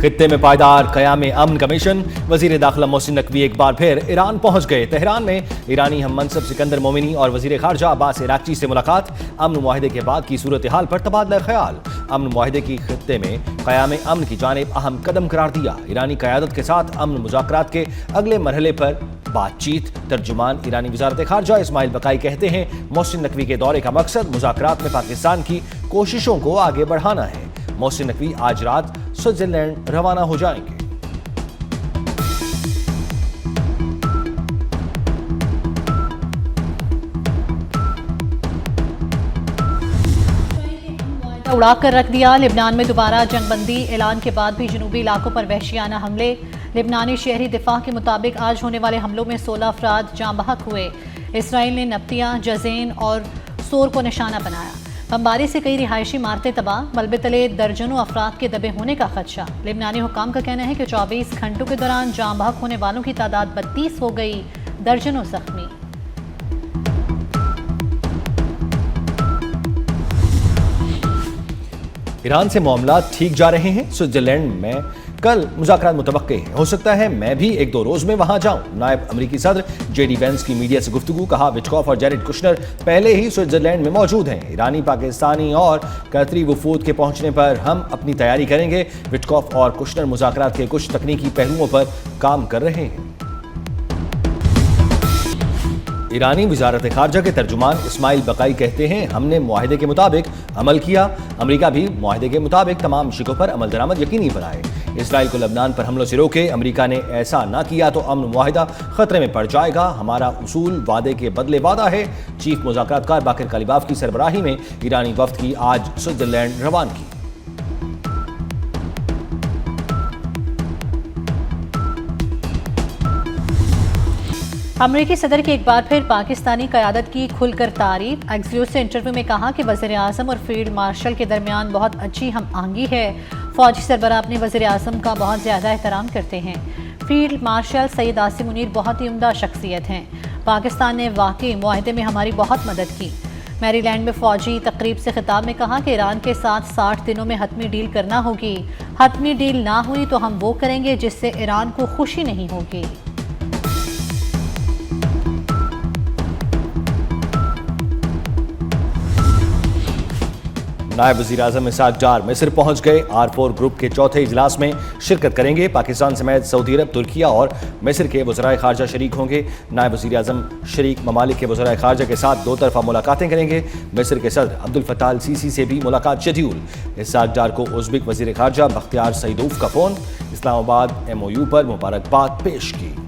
खित्ते में पायदार क़याम अमन का मिशन। वज़ीर दाखिला मोहसिन नकवी एक बार फिर ईरान पहुंच गए। तेहरान में ईरानी हम मनसब सिकंदर मोमिनी और वज़ीर ख़ारजा अब्बास इराक़ची से मुलाकात। अमन मुआहिदे के बाद की सूरत हाल पर तबादला ख्याल। अमन मुआहिदे की खित्ते में क़याम अमन की जानिब अहम कदम करार दिया। ईरानी क़यादत के साथ अमन मुज़ाकरात के अगले मरहले पर बातचीत। तर्जुमान ईरानी वज़ारत ख़ारजा इस्माइल बकाई कहते हैं, मोहसिन नकवी के दौरे का मकसद मुज़ाकरात में पाकिस्तान की कोशिशों को आगे बढ़ाना है। मोहसिन नकवी आज रात स्विट्जरलैंड रवाना हो जाएंगे। उड़ाकर रख दिया। लिबनान में दोबारा जंगबंदी ऐलान के बाद भी जनूबी इलाकों पर वहशियाना हमले। लिबनानी शहरी दिफा के मुताबिक आज होने वाले हमलों में 16 अफराद जाँ बहक हुए। इसराइल ने नब्तिया, जज़ेन और सोर को निशाना बनाया। बमबारी से कई रिहायशी इमारतें तबाह। मलबे तले दर्जनों अफराद के दबे होने का खदशा। लिबनानी हुकाम का कहना है कि 24 घंटों के दौरान जाँ बहक होने वालों की तादाद 32 हो गई, दर्जनों जख्मी। ईरान से मामला ठीक जा रहे हैं। स्विट्जरलैंड में कल मुज़ाकरात मुतवक्के हैं। हो सकता है मैं भी एक दो रोज में वहां जाऊं। नायब अमरीकी सदर जेडी वेंस की मीडिया से गुफ्तगू। कहा, विटकॉफ और जैरेड कुशनर पहले ही स्विट्जरलैंड में मौजूद हैं। ईरानी, पाकिस्तानी और कतरी वफूद के पहुंचने पर हम अपनी तैयारी करेंगे। विटकॉफ और कुशनर मुज़ाकरात के कुछ तकनीकी पहलुओं पर काम कर रहे हैं। ईरानी वज़ारत ख़ारजा के तर्जुमान इस्माइल बकाई कहते हैं, हमने मुआहिदे के मुताबिक अमल किया। अमरीका भी मुआहिदे के मुताबिक तमाम शिकों पर अमल दरामद यकीनी बनाए। इसराइल को लबनान पर हमलों से रोके। अमरीका ने ऐसा ना किया तो अमन मुआहिदा खतरे में पड़ जाएगा। हमारा उसूल वादे के बदले वादा है। चीफ मुज़ाकरातकार बाकिर कालिबाफ की सरबराही में ईरानी वफ्द की आज स्विट्जरलैंड रवानगी। अमरीकी सदर की एक बार फिर पाकिस्तानी क़यादत की खुलकर तारीफ। एक्सियोस से इंटरव्यू में कहा कि वज़ीर आज़म और फील्ड मार्शल के दरमियान बहुत अच्छी हम आहंगी है। फ़ौजी सरबराह अपने वज़ीर आज़म का बहुत ज़्यादा एहतराम करते हैं। फील्ड मार्शल सैयद आसिम मुनीर बहुत ही उम्दा शख्सियत हैं। पाकिस्तान ने वाकई मुआहिदे में हमारी बहुत मदद की। मैरीलैंड में फ़ौजी तकरीब से खिताब में कहा कि ईरान के साथ 60 दिनों में हतमी डील करना होगी। हतमी डील ना हुई तो हम वो करेंगे जिससे ईरान को खुशी नहीं होगी। नायब वज़ीर आज़म इसाक डार मिस्र पहुंच गए। R4 ग्रुप के चौथे इजलास में शिरकत करेंगे। पाकिस्तान समेत सऊदी अरब, तुर्किया और मिस्र के वज़राए ख़ारजा शरीक होंगे। नायब वज़ीर आज़म शरीक ममालिक के वज़राए ख़ारजा के साथ दो तरफ़ा मुलाकातें करेंगे। मिस्र के सदर अब्दुल फ़त्ताह अल सीसी से भी मुलाकात शेड्यूल। इसाक डार को उज़्बेक वज़ीर ख़ारजा बख्तियार सईदोव का फ़ोन। इस्लामाबाद MOU पर मुबारकबाद पेश की।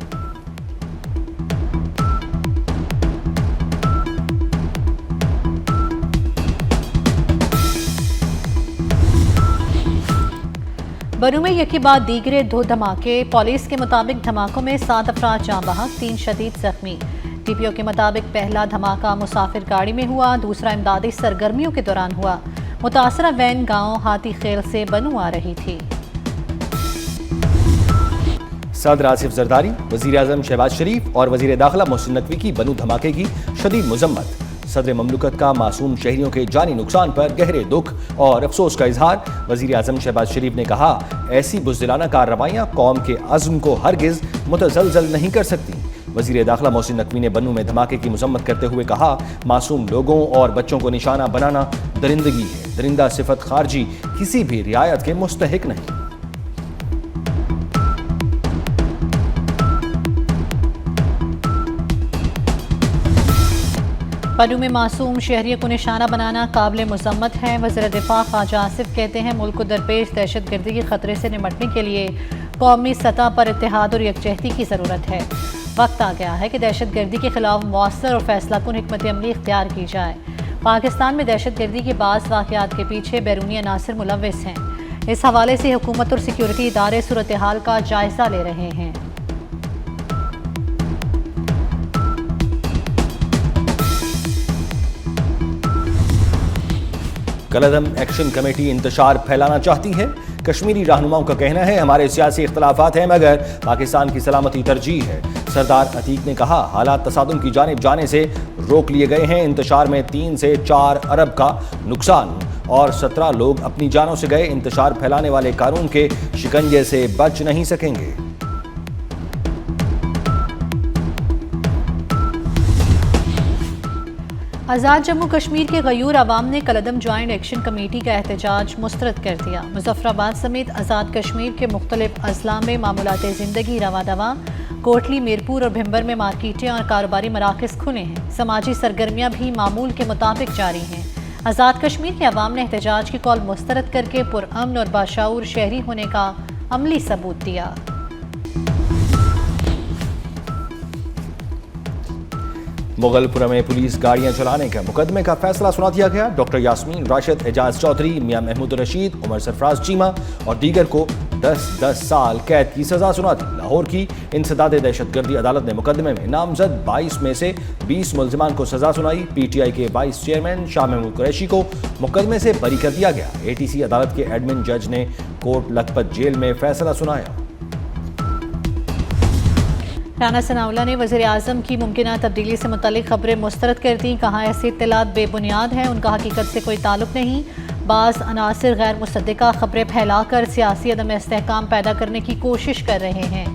बरू में यकी बाद दीगरे 2 धमाके। पुलिस के मुताबिक धमाकों में 7 अफराद जाँ बहक, 3 शदीद जख्मी। TPO के मुताबिक पहला धमाका मुसाफिर गाड़ी में हुआ, दूसरा इमदादी सरगर्मियों के दौरान हुआ। मुतासरा वैन गांव हाथी खेल से बनू आ रही थी। सदर आसिफ जरदारी, वज़ीर आज़म शहबाज शरीफ और वज़ीर दाखिला मोहसिन नकवी की बनू धमाके की शदीद मजम्मत। सदर ममलुकत का मासूम शहरियों के जानी नुकसान पर गहरे दुख और अफसोस का इजहार। वज़ीर आज़म शहबाज शरीफ ने कहा, ऐसी बुज़दिलाना कार्रवाइयाँ कौम के अज़्म को हरगिज़ मुतज़लज़ल नहीं कर सकती। वज़ीर दाखिला मोहसिन नकवी ने बनू में धमाके की मजम्मत करते हुए कहा, मासूम लोगों और बच्चों को निशाना बनाना दरिंदगी है। दरिंदा सिफत खारजी किसी भी रियायत के मुस्तहिक नहीं। बनू में मासूम शहरियों को निशाना बनाना काबिल मज़म्मत है। वज़ीर दिफा ख्वाजा आसिफ कहते हैं, मुल्क को दरपेश दहशतगर्दी के खतरे से निपटने के लिए कौमी सतह पर इत्तेहाद और यकजहती की ज़रूरत है। वक्त आ गया है कि दहशतगर्दी के खिलाफ मौसर और फैसलाकुन हिकमत अमली इख्तियार की जाए। पाकिस्तान में दहशतगर्दी के बाज़ वाक़यात के पीछे बैरूनी अनासर मुलव्विस हैं। इस हवाले से हुकूमत और सिक्योरिटी इदारे सूरत हाल का जायज़ा ले रहे हैं। कलअदम एक्शन कमेटी इंतशार फैलाना चाहती है। कश्मीरी रहनुमाओं का कहना है, हमारे सियासी इख्तलाफात हैं मगर पाकिस्तान की सलामती तरजीह है। सरदार अतीक ने कहा, हालात तसादुम की जानिब जाने से रोक लिए गए हैं। इंतशार में 3 से 4 अरब का नुकसान और 17 लोग अपनी जानों से गए। इंतशार फैलाने वाले कानून के शिकंजे से बच नहीं सकेंगे। आज़ाद जम्मू कश्मीर के गयूर आवाम ने कलअदम ज्वाइंट एक्शन कमेटी का एहतजाज मुस्तरद कर दिया। मुजफ्फराबाद समेत आज़ाद कश्मीर के मुख्तलिफ अजला में मामूलात ज़िंदगी रवा दवा। कोटली, मीरपुर और भिम्बर में मार्केटें और कारोबारी मराकज़ खुले हैं। समाजी सरगर्मियाँ भी मामूल के मुताबिक जारी हैं। आज़ाद कश्मीर के अवाम ने एहतजाज की कॉल मुस्तरद करके पुरअमन और बाशऊर शहरी होने का अमली सबूत दिया। मुगलपुरा में पुलिस गाड़ियां चलाने का मुकदमे का फैसला सुना दिया गया। डॉक्टर यास्मीन, राशिद, एजाज चौधरी, मियां महमूद रशीद, उमर सरफराज चीमा और दीगर को 10-10 साल कैद की सजा सुना दी। लाहौर की इंसदाद दहशतगर्दी अदालत ने मुकदमे में नामजद 22 में से 20 मुल्जिमान को सजा सुनाई। PTI के वाइस चेयरमैन शाह महमूद कुरैशी को मुकदमे से बरी कर दिया गया। ATC अदालत के एडमिन जज ने कोट लखपत जेल में फैसला सुनाया। राना सनाउल्लाह ने वज़ीर आज़म की मुमकिना तब्दीली से मुतल्लिक़ खबरें मुस्तरद कर दी। कहा ऐसी इत्तलात बेबुनियाद हैं, उनका हकीकत से कोई ताल्लुक नहीं। बाज़ अनासिर गैर मुसद्दिक़ा खबरें फैलाकर सियासी अदम इस्तेहकाम पैदा करने की कोशिश कर रहे हैं।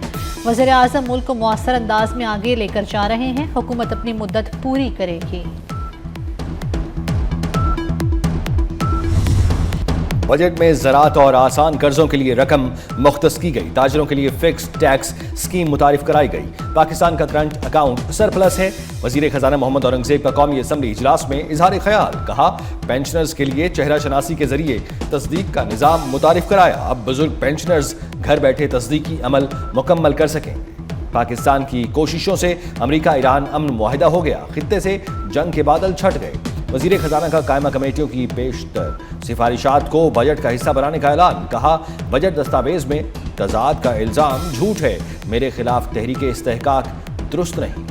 वज़ीर आज़म मुल्क को मौसर अंदाज में आगे लेकर जा रहे हैं। हुकूमत अपनी मुद्दत पूरी करेगी। बजट में ज़राअत और आसान कर्जों के लिए रकम मुख्तस की गई। ताजरों के लिए फिक्स टैक्स स्कीम मुतारिफ कराई गई। पाकिस्तान का करंट अकाउंट सरप्लस है। वज़ीर खजाना मोहम्मद औरंगज़ेब का कौमी असम्बली इजलास में इजहार ख्याल। कहा पेंशनर्स के लिए चेहरा शनासी के जरिए तस्दीक का निज़ाम मुतारिफ कराया। अब बुजुर्ग पेंशनर्स घर बैठे तस्दीकी अमल मुकम्मल कर सकेंगे। पाकिस्तान की कोशिशों से अमरीका ईरान अमन मुआहिदा हो गया। खित्ते से जंग के बादल छट गए। वज़ीर खजाना का कायमा कमेटियों की पेशतर सिफारिशात को बजट का हिस्सा बनाने का ऐलान। कहा बजट दस्तावेज में तजाद का इल्ज़ाम झूठ है। मेरे खिलाफ तहरीक इस्तेहकाक दुरुस्त नहीं।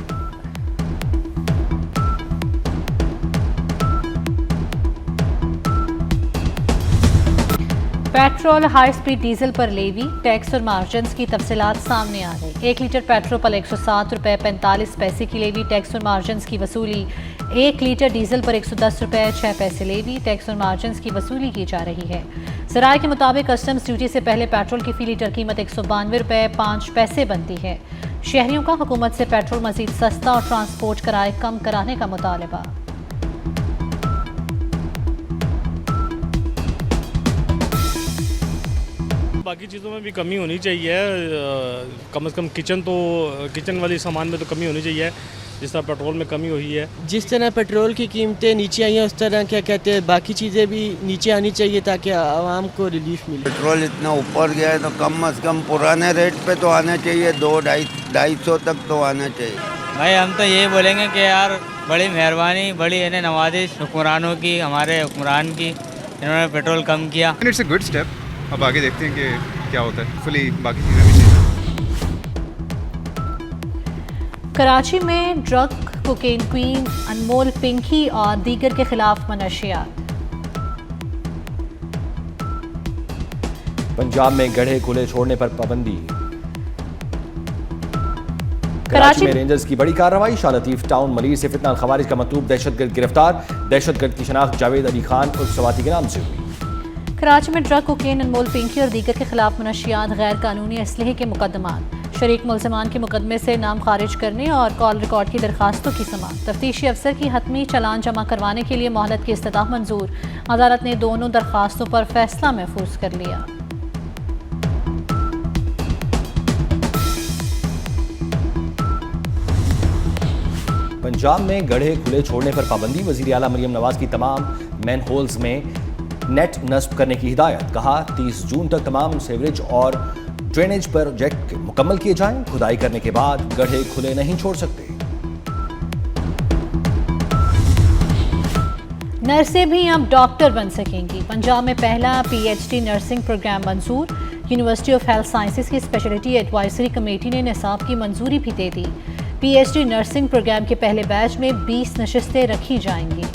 पेट्रोल, हाई स्पीड डीजल पर लेवी, टैक्स और मार्जिन्स की तफसीलात सामने आ गई। 1 लीटर पेट्रोल पर 107 रुपये 45 पैसे की लेवी, टैक्स और मार्जिन्स की वसूली। 1 लीटर डीजल पर 110 रुपये 6 पैसे लेवी, टैक्स और मार्जिन्स की वसूली की जा रही है। ज़राए के मुताबिक कस्टम्स ड्यूटी से पहले पेट्रोल की फ़ी लीटर कीमत 192 रुपये 5 पैसे बनती है। शहरियों का हुकूमत से पेट्रोल मज़ीद सस्ता और ट्रांसपोर्ट किराए कम कराने का मुतालबा। बाकी चीज़ों में भी कमी होनी चाहिए। कम से कम किचन वाली सामान में तो कमी होनी चाहिए, जिस तरह पेट्रोल में कमी हुई है। जिस तरह पेट्रोल की कीमतें नीचे आई हैं उस तरह क्या कहते हैं बाकी चीज़ें भी नीचे आनी चाहिए ताकि आवाम को रिलीफ मिले। पेट्रोल इतना ऊपर गया है तो कम से कम पुराने रेट पे तो आना चाहिए, 200-250 तक तो आना चाहिए। भाई हम तो यही बोलेंगे कि यार बड़ी मेहरबानी, बड़ी इन्हें नवाजिश हुक्मरानों की, हमारे हुक्मरान की, इन्होंने पेट्रोल कम किया। It's a good step. अब आगे देखते हैं कि क्या होता है। फुली बाकी चीज़ें भी चाहिए। कराची में ड्रग कोकेन क्वीन अनमोल पिंकी और दीगर के खिलाफ मनशियात। पंजाब में गड्ढे खुले छोड़ने पर पाबंदी। कराची में रेंजर्स की बड़ी कार्रवाई। शाह लतीफ टाउन मलिर से फितना खवारिज का मतलूब दहशतगर्द गिरफ्तार। दहशतगर्द की शनाख्त जावेद अली खान उर्फ सवाती के नाम से हुई। कराची में ड्रग कोकेन अनमोल पिंकी और दीगर के खिलाफ मनशियात, गैर कानूनी असलहे के मुकदमात, शरीक मुल्ज़िमान के मुकदमे से नाम खारिज करने और कॉल रिकॉर्ड की दरखास्तों की समाअत। तफ्तीशी अफसर की हतमी चालान जमा करवाने के लिए मोहलत की इस्तताह मंजूर। अदालत ने दोनों दरखास्तों पर फैसला महफूज कर लिया। पंजाब में गड्ढे खुले छोड़ने पर पाबंदी। वज़ीर आला मरियम नवाज की तमाम मैन होल्स में नेट नस्ब करने की हिदायत। कहा 30 जून तक तमाम सीवरेज और ड्रेनेज प्रोजेक्ट मुकम्मल किए जाएं। खुदाई करने के बाद गड्ढे खुले नहीं छोड़ सकते। नर्सें भी अब डॉक्टर बन सकेंगी। पंजाब में पहला PhD नर्सिंग प्रोग्राम मंजूर। यूनिवर्सिटी ऑफ हेल्थ साइंसेज की स्पेशलिटी एडवाइजरी कमेटी ने निसाब की मंजूरी भी दे दी। PhD नर्सिंग प्रोग्राम के पहले बैच में 20 नशिस्तें रखी जाएंगी।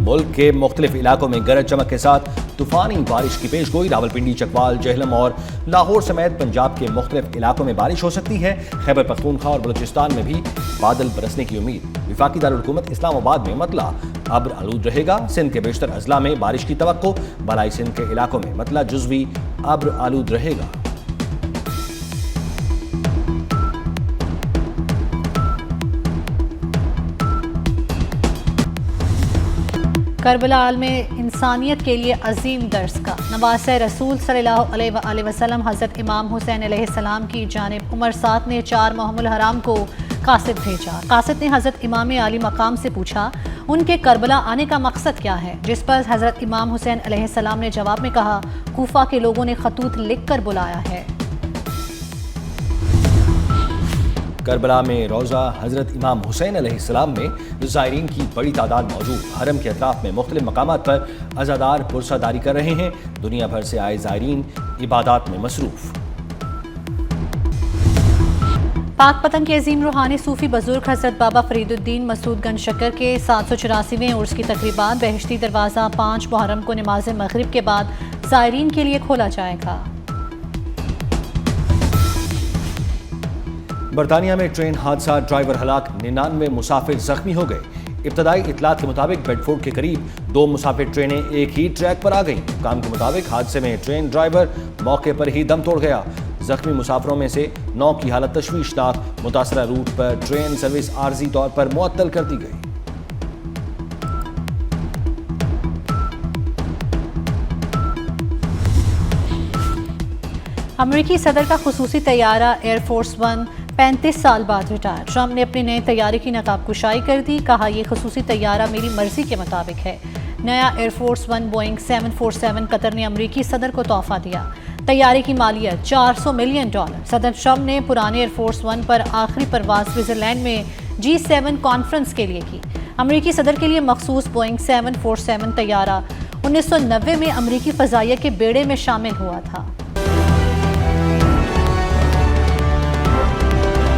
मुल्क के मुख्तलिफ इलाकों में गरज चमक के साथ तूफानी बारिश की पेशगोई। रावलपिंडी, चकवाल, जेहलम और लाहौर समेत पंजाब के मुख्तलिफ इलाकों में बारिश हो सकती है। खैबर पख्तूनख्वा और बलूचिस्तान में भी बादल बरसने की उम्मीद। वफाकी दारुल हुकूमत इस्लामाबाद में मतला अब्र आलूद रहेगा। सिंध के बेशतर अजला में बारिश की तवक्को। बलाई सिंध के इलाकों में मतला जुज़वी अब्र आलूद रहेगा। करबला में इंसानियत के लिए अजीम दर्स का नवासे रसूल सल्लल्लाहु अलैहि वसल्लम हज़रत इमाम हुसैन अलैहिस्सलाम की जानिब उमर सात ने 4 मुहर्रम हराम को कासिद भेजा। कासिद ने हज़रत इमाम आली मकाम से पूछा उनके करबला आने का मकसद क्या है, जिस पर हज़रत इमाम हुसैन अलैहिस्सलाम ने जवाब में कहा, कूफा के लोगों ने खतूत लिख कर बुलाया है। करबला में रोज़ा हज़रत इमाम हुसैन अलैहिस्सलाम में ज़ायरीन की बड़ी तादाद मौजूद। हरम के अतराफ में मुख्तलिफ मकामात पर अज़ादार पुरसादारी कर रहे हैं। दुनिया भर से आए ज़ायरीन इबादत में मसरूफ़। पाक पतन के अजीम रूहानी सूफ़ी बुज़ुर्ग हज़रत बाबा फरीदुद्दीन मसूद गंज शक्कर के 784वें उर्स की तकरीबात बहश्ती दरवाज़ा 5 मुहर्रम को नमाज मगरिब के बाद ज़ायरीन के लिए खोला जाएगा। बरतानिया में ट्रेन हादसा, ड्राइवर हलाक, 99 मुसाफिर जख्मी हो गए। इब्तदाई इतलात के मुताबिक बेडफोर्ड के करीब 2 मुसाफिर ट्रेनें एक ही ट्रैक पर आ गईं। हुकाम के मुताबिक हादसे में ट्रेन ड्राइवर मौके पर ही दम तोड़ गया। जख्मी मुसाफिरों में से 9 की हालत तशवीशनाक। मुतासरा रूट पर ट्रेन सर्विस आर्जी तौर पर मुअत्तल कर दी गई। अमेरिकी सदर का खुसूसी तैयारा एयरफोर्स 1 35 साल बाद रिटायर। ट्रंप ने अपनी नए तैयारे की नकाब कुशाई कर दी। कहा, यह खुसूसी तैयारा मेरी मर्जी के मुताबिक है। नया एयरफोर्स 1 बोइंग 747 कतर ने अमेरिकी सदर को तोहफा दिया। तैयारे की मालियत $400 मिलियन। सदर ट्रंप ने पुराने एयरफोर्स 1 पर आखिरी परवाज स्विट्जरलैंड में G7 कॉन्फ्रेंस के लिए की। अमेरिकी सदर के लिए मखसूस बोइंग 747 तैयारा 1990 में अमेरिकी फ़ज़ाइया के बेड़े में शामिल हुआ था।